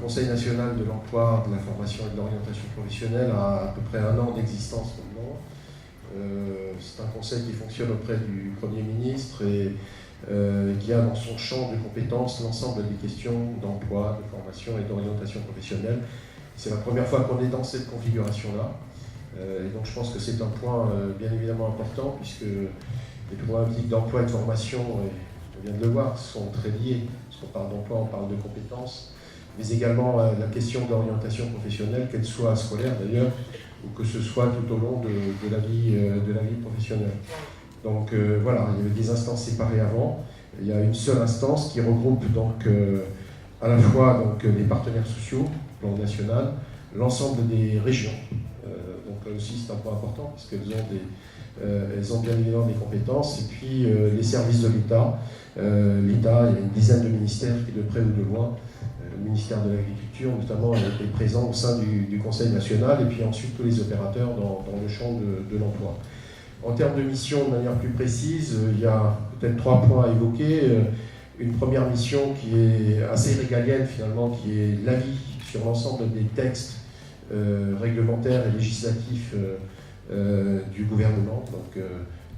Conseil national de l'emploi, de la formation et de l'orientation professionnelle a à peu près 1 an d'existence maintenant. C'est un conseil qui fonctionne auprès du Premier ministre et qui a dans son champ de compétences l'ensemble des questions d'emploi, de formation et d'orientation professionnelle. C'est la première fois qu'on est dans cette configuration-là. Et donc je pense que c'est un point bien évidemment important, puisque les problématiques d'emploi et de formation, et on vient de le voir, sont très liées. Parce qu'on parle d'emploi, on parle de compétences, mais également la question de l'orientation professionnelle, qu'elle soit scolaire d'ailleurs, ou que ce soit tout au long de la vie professionnelle. Donc voilà, il y avait des instances séparées avant. Il y a une seule instance qui regroupe donc à la fois donc, les partenaires sociaux, plan national, l'ensemble des régions. Donc là aussi c'est un point important, parce qu'elles ont bien évidemment des compétences, et puis les services de l'État. L'État, il y a une dizaine de ministères qui, de près ou de loin, le ministère de l'Agriculture notamment est présent au sein du Conseil national, et puis ensuite tous les opérateurs dans le champ de l'emploi. En termes de mission, de manière plus précise, il y a peut-être 3 points à évoquer. Une première mission qui est assez régalienne finalement, qui est l'avis sur l'ensemble des textes réglementaires et législatifs du gouvernement, donc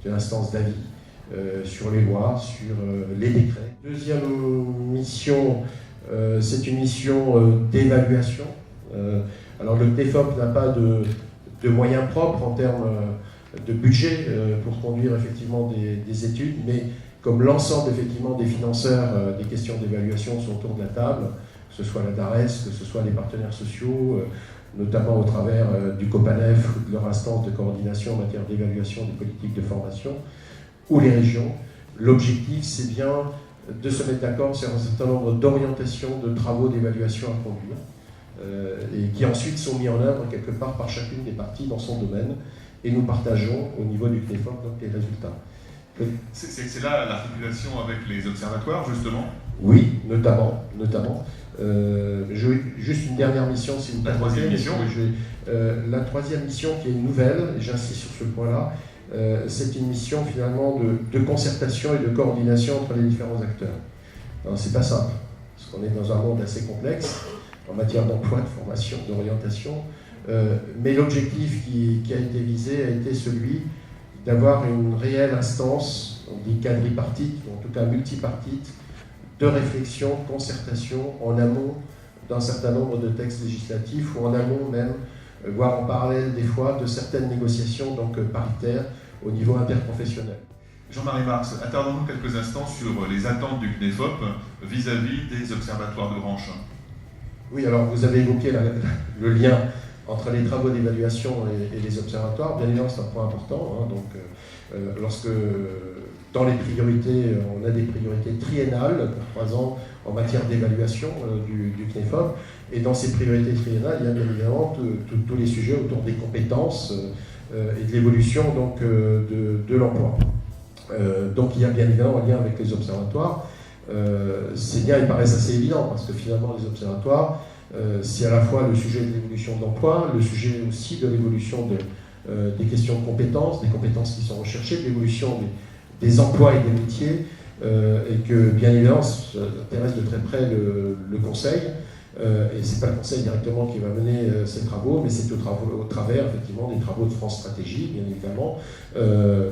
de l'instance d'avis sur les lois, sur les décrets. Deuxième mission, c'est une mission d'évaluation. Alors le CNEFOP n'a pas de moyens propres en termes de budget pour conduire effectivement des études, mais comme l'ensemble effectivement des financeurs des questions d'évaluation sont autour de la table, que ce soit la DARES, que ce soit les partenaires sociaux, notamment au travers du COPANEF ou de leur instance de coordination en matière d'évaluation des politiques de formation, ou les régions, l'objectif c'est bien de se mettre d'accord sur un certain nombre d'orientations, de travaux d'évaluation à conduire, et qui ensuite sont mis en œuvre quelque part par chacune des parties dans son domaine, et nous partageons au niveau du CNEFOP donc les résultats. C'est là l'articulation avec les observatoires, justement? Oui, notamment. Juste une dernière mission, si vous permettez. La troisième mission, la troisième mission qui est nouvelle, et j'insiste sur ce point-là, c'est une mission finalement de concertation et de coordination entre les différents acteurs. C'est pas simple, parce qu'on est dans un monde assez complexe en matière d'emploi, de formation, d'orientation, mais l'objectif qui a été visé a été celui d'avoir une réelle instance, on dit quadripartite, en tout cas multipartite, de réflexion, de concertation en amont d'un certain nombre de textes législatifs, ou en amont même, voire en parallèle des fois, de certaines négociations donc paritaires au niveau interprofessionnel. Jean-Marie Marx, attardons-nous quelques instants sur les attentes du CNEFOP vis-à-vis des observatoires de branche. Oui, alors vous avez évoqué le lien entre les travaux d'évaluation et les observatoires. Bien évidemment, c'est un point important. Lorsque, dans les priorités, on a des priorités triennales pour 3 ans en matière d'évaluation du CNEFOP, et dans ces priorités triennales, il y a bien évidemment tous les sujets autour des compétences et de l'évolution de l'emploi. Donc il y a bien évidemment un lien avec les observatoires. Ces liens, ils paraissent assez évidents, parce que finalement, les observatoires, c'est à la fois le sujet de l'évolution de l'emploi, le sujet aussi de l'évolution des questions de compétences, des compétences qui sont recherchées, de l'évolution des emplois et des métiers, et que bien évidemment, ça intéresse de très près le Conseil, et ce n'est pas le Conseil directement qui va mener ces travaux, mais c'est au travers effectivement des travaux de France Stratégie, bien évidemment,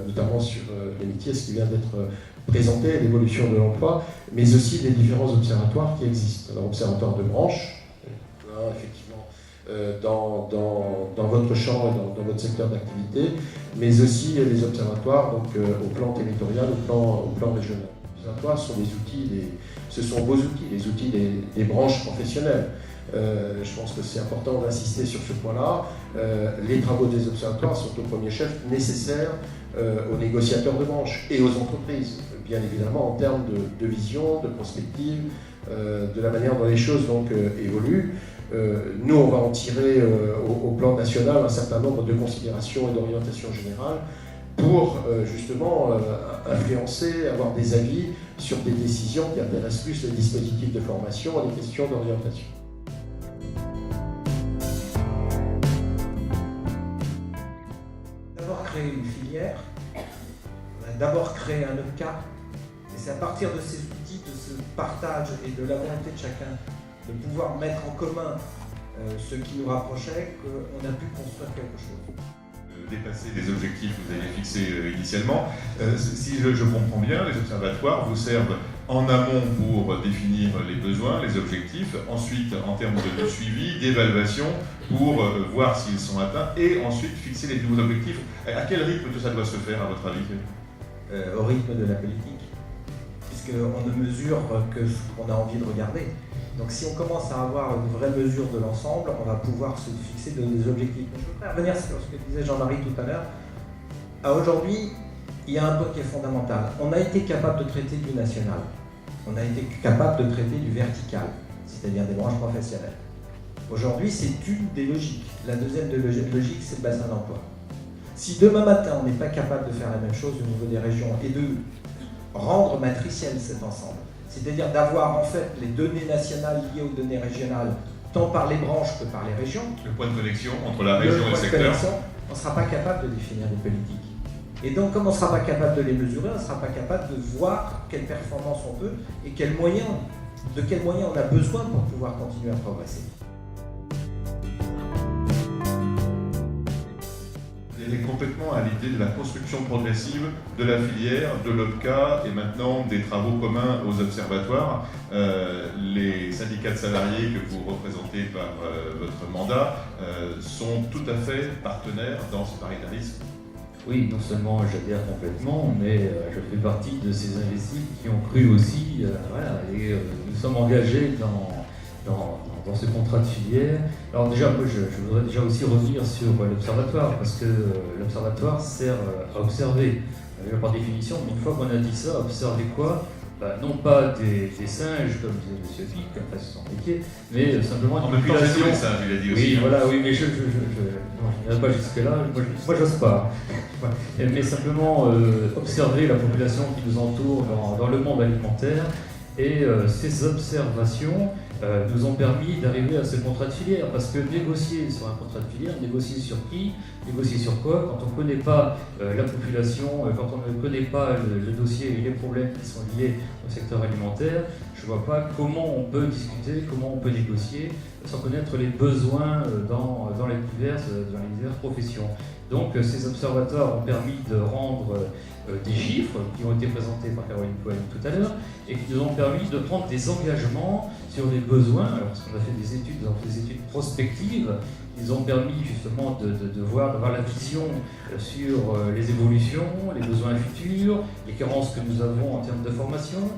notamment sur les métiers, ce qui vient d'être présenté, l'évolution de l'emploi, mais aussi des différents observatoires qui existent. Alors, observatoire de branche, effectivement, dans votre champ et dans votre secteur d'activité, mais aussi les observatoires donc, au plan territorial, au plan régional. Les observatoires sont des outils, ce sont vos outils, les outils des branches professionnelles. Je pense que c'est important d'insister sur ce point-là. Les travaux des observatoires sont au premier chef nécessaires aux négociateurs de branche et aux entreprises, bien évidemment en termes de vision, de prospective, de la manière dont les choses donc, évoluent. Nous, on va en tirer au plan national un certain nombre de considérations et d'orientations générales pour justement influencer, avoir des avis sur des décisions qui intéressent plus les dispositifs de formation et les questions d'orientation. D'abord créer une filière, d'abord créer un ECA, et c'est à partir de ces outils, de ce partage et de la volonté de chacun de pouvoir mettre en commun ce qui nous rapprochait, qu'on a pu construire quelque chose. Dépasser les objectifs que vous avez fixés initialement. Si je comprends bien, les observatoires vous servent en amont pour définir les besoins, les objectifs, ensuite en termes de suivi, d'évaluation, pour voir s'ils sont atteints, et ensuite fixer les nouveaux objectifs. À quel rythme tout ça doit se faire, à votre avis? Au rythme de la politique, puisqu'on ne mesure que ce qu'on a envie de regarder. Donc si on commence à avoir une vraie mesure de l'ensemble, on va pouvoir se fixer des objectifs. Je voudrais revenir sur ce que disait Jean-Marie tout à l'heure. Aujourd'hui, il y a un point qui est fondamental. On a été capable de traiter du national. On a été capable de traiter du vertical, c'est-à-dire des branches professionnelles. Aujourd'hui, c'est une des logiques. La deuxième logique, c'est le bassin d'emploi. Si demain matin, on n'est pas capable de faire la même chose au niveau des régions et de rendre matriciel cet ensemble, c'est-à-dire d'avoir en fait les données nationales liées aux données régionales, tant par les branches que par les régions. Le point de connexion entre la région et le secteur. On ne sera pas capable de définir des politiques. Et donc, comme on ne sera pas capable de les mesurer, on ne sera pas capable de voir quelle performance on peut et de quels moyens on a besoin pour pouvoir continuer à progresser. Elle est complètement à l'idée de la construction progressive de la filière, de l'OPCA et maintenant des travaux communs aux observatoires. Les syndicats de salariés que vous représentez par votre mandat sont tout à fait partenaires dans ce paritarisme. Oui, non seulement j'adhère complètement, mais je fais partie de ces investis qui ont cru aussi, nous sommes engagés dans ce contrat de filière. Alors déjà, moi, je voudrais déjà aussi revenir sur l'observatoire, parce que l'observatoire sert à observer, par définition, mais une fois qu'on a dit ça, observer quoi? Non pas des singes, comme disait M. Pic, enfin c'est son métier, mais simplement une population. Les singes, il a dit aussi. Oui, voilà, oui, mais je n'irai pas jusque-là, moi j'ose pas. Mais simplement observer la population qui nous entoure dans le monde alimentaire, et ces observations nous ont permis d'arriver à ce contrat de filière, parce que négocier sur un contrat de filière, négocier sur qui, négocier sur quoi, quand on ne connaît pas la population, quand on ne connaît pas le dossier et les problèmes qui sont liés au secteur alimentaire, je ne vois pas comment on peut discuter, comment on peut négocier sans connaître les besoins dans les diverses professions. Donc ces observatoires ont permis de rendre des chiffres qui ont été présentés par Caroline Cohen tout à l'heure et qui nous ont permis de prendre des engagements sur les besoins. Alors, parce qu'on a fait des études prospectives, ils ont permis justement d'avoir la vision sur les évolutions, les besoins futurs, les carences que nous avons en termes de formation,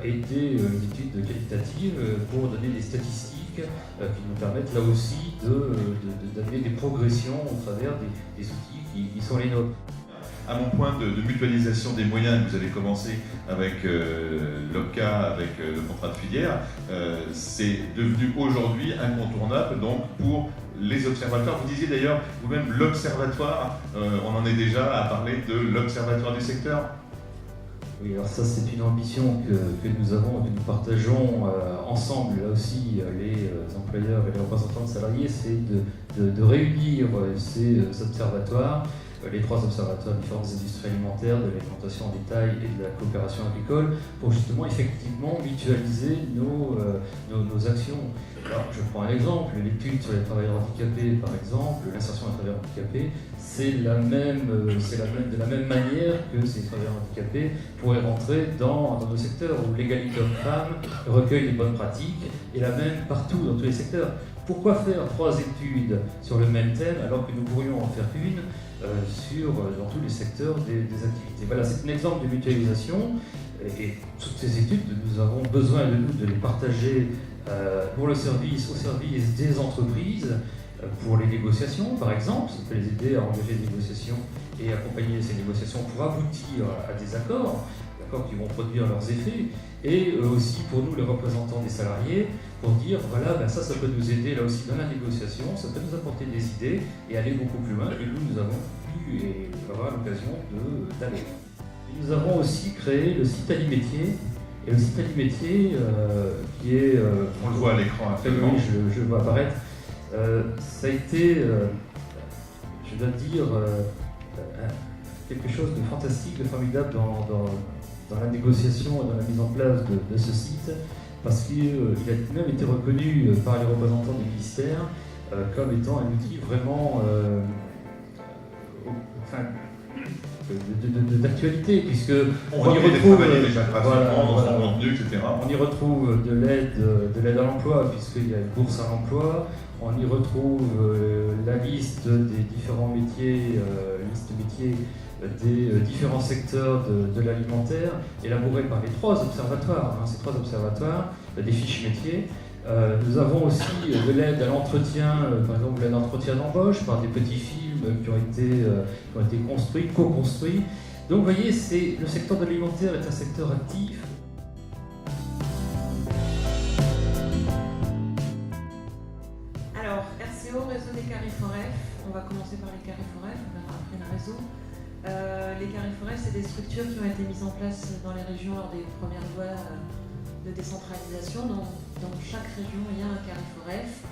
et des études qualitatives pour donner des statistiques qui nous permettent là aussi d'amener des progressions au travers des outils qui sont les nôtres. À mon point de mutualisation des moyens que vous avez commencé avec l'OPCA, avec le contrat de filière, c'est devenu aujourd'hui incontournable donc pour les observatoires. Vous disiez d'ailleurs vous-même l'observatoire, on en est déjà à parler de l'observatoire du secteur. Oui, alors ça c'est une ambition que nous avons, que nous partageons ensemble, là aussi les employeurs et les représentants de salariés, c'est de réunir ces observatoires, les trois observatoires différentes des industries alimentaires, de l'alimentation en détail et de la coopération agricole, pour justement effectivement mutualiser nos actions. Alors, je prends un exemple, l'étude sur les travailleurs handicapés par exemple, l'insertion des travailleurs handicapés, c'est de la même manière que ces travailleurs handicapés pourraient rentrer dans nos secteurs où l'égalité homme-femme recueille les bonnes pratiques et la même partout dans tous les secteurs. Pourquoi faire 3 études sur le même thème alors que nous pourrions en faire une dans tous les secteurs des activités? Voilà, c'est un exemple de mutualisation et toutes ces études, nous avons besoin de les partager au service des entreprises, pour les négociations par exemple, ça peut les aider à engager des négociations et accompagner ces négociations pour aboutir à des accords qui vont produire leurs effets, et aussi pour nous les représentants des salariés, pour dire voilà, ça peut nous aider là aussi dans la négociation, ça peut nous apporter des idées et aller beaucoup plus loin que nous avons pu et avoir l'occasion d'aller. Nous avons aussi créé le site Alimétier, et le site Alimétier qui est... on le voit à l'écran actuellement. Oui, je le vois apparaître. Ça a été, je dois dire, quelque chose de fantastique, de formidable dans la négociation et dans la mise en place de ce site, parce qu'il a même été reconnu par les représentants du ministère comme étant un outil vraiment d'actualité, puisque on y retrouve déjà gratuitement dans son contenu, etc. On y retrouve de l'aide à l'emploi, puisqu'il y a une bourse à l'emploi. On y retrouve la liste des différents métiers, des différents secteurs de l'alimentaire, élaborés par les 3 observatoires, ces 3 observatoires, des fiches métiers. Nous avons aussi de l'aide à l'entretien, par exemple l'aide à l'entretien d'embauche par des petits films qui ont été construits, co-construits. Donc vous voyez, le secteur de l'alimentaire est un secteur actif. Alors, RCO, réseau des Carrefouref, on va commencer par les Carrefouref, on verra après le réseau. Les Carrefouref, c'est des structures qui ont été mises en place dans les régions lors des premières lois de décentralisation. Dans chaque région, il y a un Carrefouref.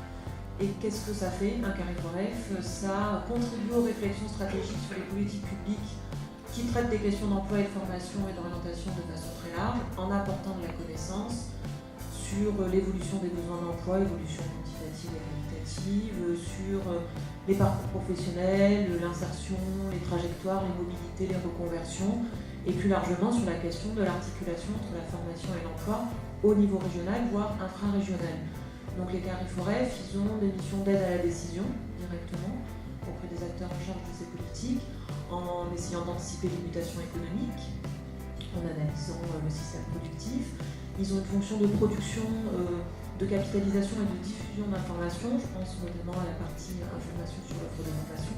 Et qu'est-ce que ça fait, un Carrefouref? Ça contribue aux réflexions stratégiques sur les politiques publiques qui traitent des questions d'emploi et de formation et d'orientation de façon très large, en apportant de la connaissance sur l'évolution des besoins d'emploi, évolution quantitative et qualitative, sur les parcours professionnels, l'insertion, les trajectoires, les mobilités, les reconversions, et plus largement sur la question de l'articulation entre la formation et l'emploi au niveau régional, voire infra-régional. Donc les Carrefouref, ils ont des missions d'aide à la décision directement auprès des acteurs en charge de ces politiques, en essayant d'anticiper les mutations économiques, en analysant le système productif. Ils ont une fonction de production, de capitalisation et de diffusion d'informations, je pense notamment à la partie information sur l'offre de formation.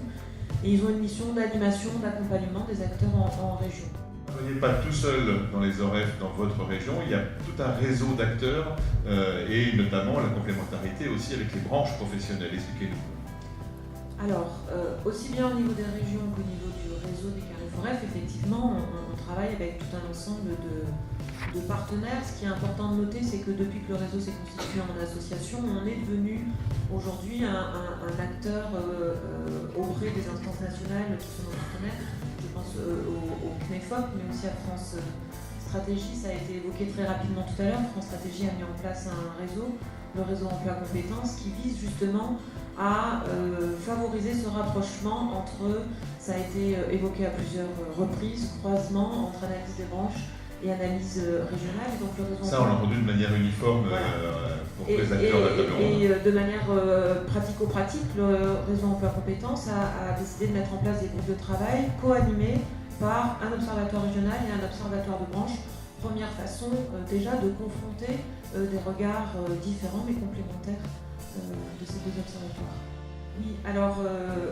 Et ils ont une mission d'animation, d'accompagnement des acteurs en région. Vous n'êtes pas tout seul dans les OREF dans votre région, il y a tout un réseau d'acteurs et notamment la complémentarité aussi avec les branches professionnelles. Expliquez-nous. Alors, aussi bien au niveau des régions qu'au niveau du réseau des Carrefouref, effectivement, on travaille avec tout un ensemble de partenaires. Ce qui est important de noter, c'est que depuis que le réseau s'est constitué en association, on est devenu aujourd'hui un acteur auprès des instances nationales qui sont nos partenaires. Je pense au CNEFOP, mais aussi à France Stratégie. Ça a été évoqué très rapidement tout à l'heure. France Stratégie a mis en place un réseau, le réseau Emploi Compétences, qui vise justement à favoriser ce rapprochement entre, ça a été évoqué à plusieurs reprises, croisement entre analyse des branches et analyse régionale. Et donc le réseau ça, on l'a entendu de manière uniforme pour tous les acteurs de la table ronde. Et de manière pratico-pratique, le réseau Emploi Compétences a décidé de mettre en place des groupes de travail co-animés par un observatoire régional et un observatoire de branche. Première façon déjà de confronter des regards différents mais complémentaires de ces 2 observatoires. Oui, alors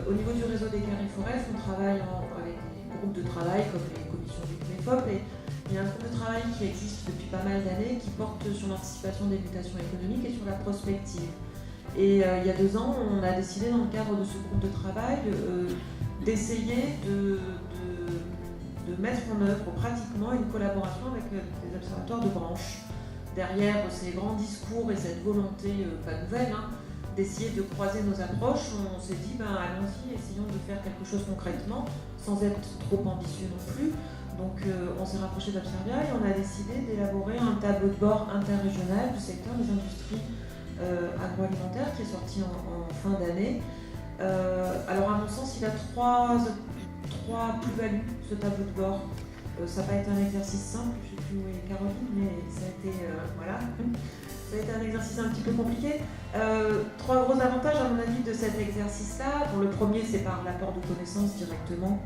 au niveau du réseau des Carrefouref, on travaille avec des groupes de travail comme les commissions du CNEFOP, et il y a un groupe de travail qui existe depuis pas mal d'années qui porte sur l'anticipation des mutations économiques et sur la prospective. Et il y a 2 ans, on a décidé dans le cadre de ce groupe de travail d'essayer de mettre en œuvre pratiquement une collaboration avec les observatoires de branche. Derrière ces grands discours et cette volonté, pas nouvelle, d'essayer de croiser nos approches, on s'est dit allons-y, essayons de faire quelque chose concrètement, sans être trop ambitieux non plus. Donc on s'est rapproché d'Observia et on a décidé d'élaborer un tableau de bord interrégional du secteur des industries agroalimentaires qui est sorti en fin d'année. Alors à mon sens, il a trois plus-values, ce tableau de bord. Ça n'a pas été un exercice simple, je ne sais plus où est Caroline, mais ça a été, voilà. Ça a été un exercice un petit peu compliqué. 3 gros avantages à mon avis de cet exercice-là. Bon, le premier, c'est par l'apport de connaissances directement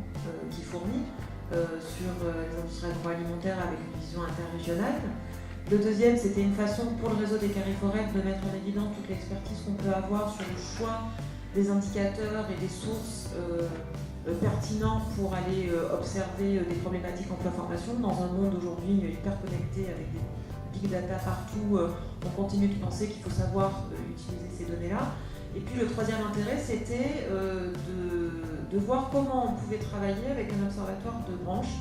qu'il fournit sur les industries agroalimentaires avec une vision interrégionale. Le deuxième, c'était une façon pour le réseau des Carrefouref de mettre en évidence toute l'expertise qu'on peut avoir sur le choix des indicateurs et des sources pertinents pour aller observer des problématiques emploi-formation dans un monde aujourd'hui hyper connecté avec des big data partout. On continue de penser qu'il faut savoir utiliser ces données-là. Et puis le troisième intérêt, c'était de voir comment on pouvait travailler avec un observatoire de branche.